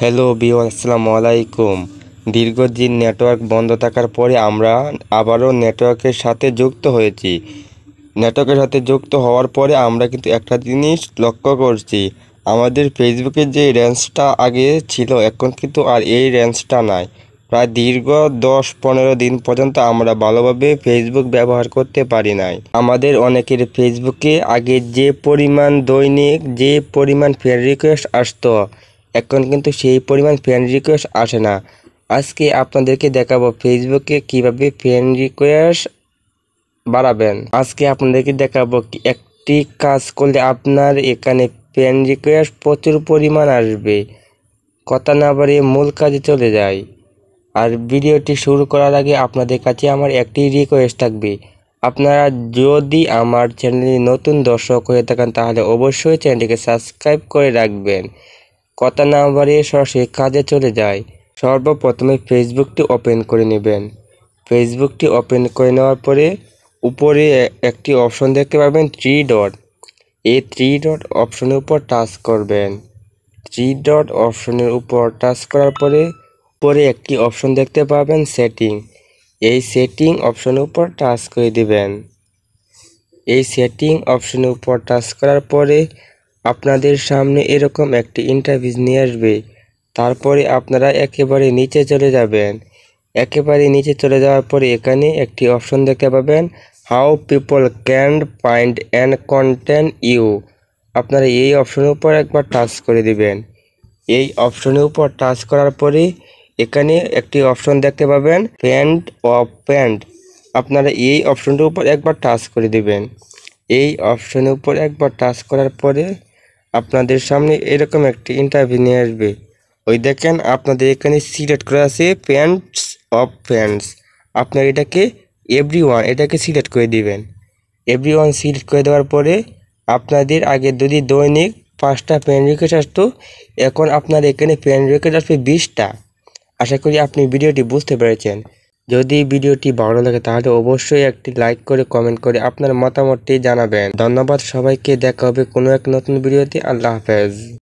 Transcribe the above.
Hello বিওয়ান, আসসালামু আলাইকুম। দীর্ঘদিন নেটওয়ার্ক বন্ধ থাকার পরে আমরা আবারও নেটওয়ার্কের সাথে যুক্ত হয়েছি। নেটওয়ার্কের সাথে যুক্ত হওয়ার পরে আমরা কিন্তু একটা জিনিস লক্ষ্য করছি, আমাদের ফেসবুকের যে রেঞ্জটা আগে ছিল এখন কিন্তু আর এই রেঞ্জটা নাই। প্রায় দীর্ঘ 10-15 দিন পর্যন্ত আমরা ভালোভাবে ফেসবুক ব্যবহার করতে পারি নাই। আমাদের অনেকের ফেসবুকে আগে যে পরিমাণ দৈনিক যে পরিমাণ ফ্রেন্ড রিকোয়েস্ট আসতো, এখন কিন্তু সেই পরিমাণ ফ্রেন্ড রিকোয়েস্ট আসে না। আজকে আপনাদেরকে দেখাবো ফেসবুকে কিভাবে ফ্রেন্ড রিকোয়েস্ট বাড়াবেন। আজকে আপনাদেরকে দেখাবো একটি কাজ করলে আপনার এখানে ফ্রেন্ড রিকোয়েস্ট প্রচুর পরিমাণ আসবে। কথা না বাড়িয়ে মূল কাজে চলে যায়। আর ভিডিওটি শুরু করার আগে আপনাদের কাছে আমার একটি রিকোয়েস্ট থাকবে, আপনারা যদি আমার চ্যানেলে নতুন দর্শক হয়ে থাকেন তাহলে অবশ্যই চ্যানেলটিকে সাবস্ক্রাইব করে রাখবেন। কথা না বাড়িয়ে সরাসরি কাজে চলে যায়। সর্বপ্রথমে ফেসবুকটি ওপেন করে নেবেন। ফেসবুকটি ওপেন করে নেওয়ার পরে উপরে একটি অপশন দেখতে পাবেন 3 ডট। এই 3 ডট অপশনের উপর টাচ করবেন। 3 ডট অপশনের উপর টাচ করার পরে একটি অপশন দেখতে পাবেন সেটিং। এই সেটিং অপশনের উপর টাচ করে দিবেন। এই সেটিং অপশনের উপর টাচ করার পরে আপনাদের সামনে এরকম একটি ইন্টারফেস নিয়ে আসবে। তারপরে আপনারা একেবারে নিচে চলে যাবেন। একেবারে নিচে চলে যাওয়ার পরে এখানে একটি অপশন দেখতে পাবেন, how people can find and content you. আপনারা এই অপশনের উপর একবার টাচ করে দিবেন। এই অপশনের উপর টাচ করার পরে এখানে একটি অপশন দেখতে পাবেন, ফ্রেন্ড অফ ফ্রেন্ড। আপনারা এই অপশনটির উপর একবার টাচ করে দিবেন। এই অপশনের উপর একবার টাচ করার পরে আপনাদের সামনে এরকম একটি ইন্টারভিউ নিয়ে আসবে। ওই দেখেন আপনাদের এখানে সিলেক্ট করা আছে ফ্রেন্ডস অফ ফ্রেন্ডস। আপনার এটাকে এভরিওয়ান এটাকে সিলেক্ট করে দিবেন। এভরিওয়ান সিলেক্ট করে দেওয়ার পরে আপনাদের আগে যদি দৈনিক 5টা ফ্রেন্ড রিকোয়েস্ট আসতো, এখন আপনার এখানে ফ্রেন্ড রিকোয়েস্ট আসবে 20টা। আশা করি আপনি ভিডিওটি বুঝতে পেরেছেন। যদি ভিডিওটি ভালো লাগে তাহলে অবশ্যই একটি লাইক করে কমেন্ট করে আপনার মতামতটি জানাবেন। ধন্যবাদ সবাইকে, দেখা হবে কোনো এক নতুন ভিডিওতে। আল্লাহ হাফেজ।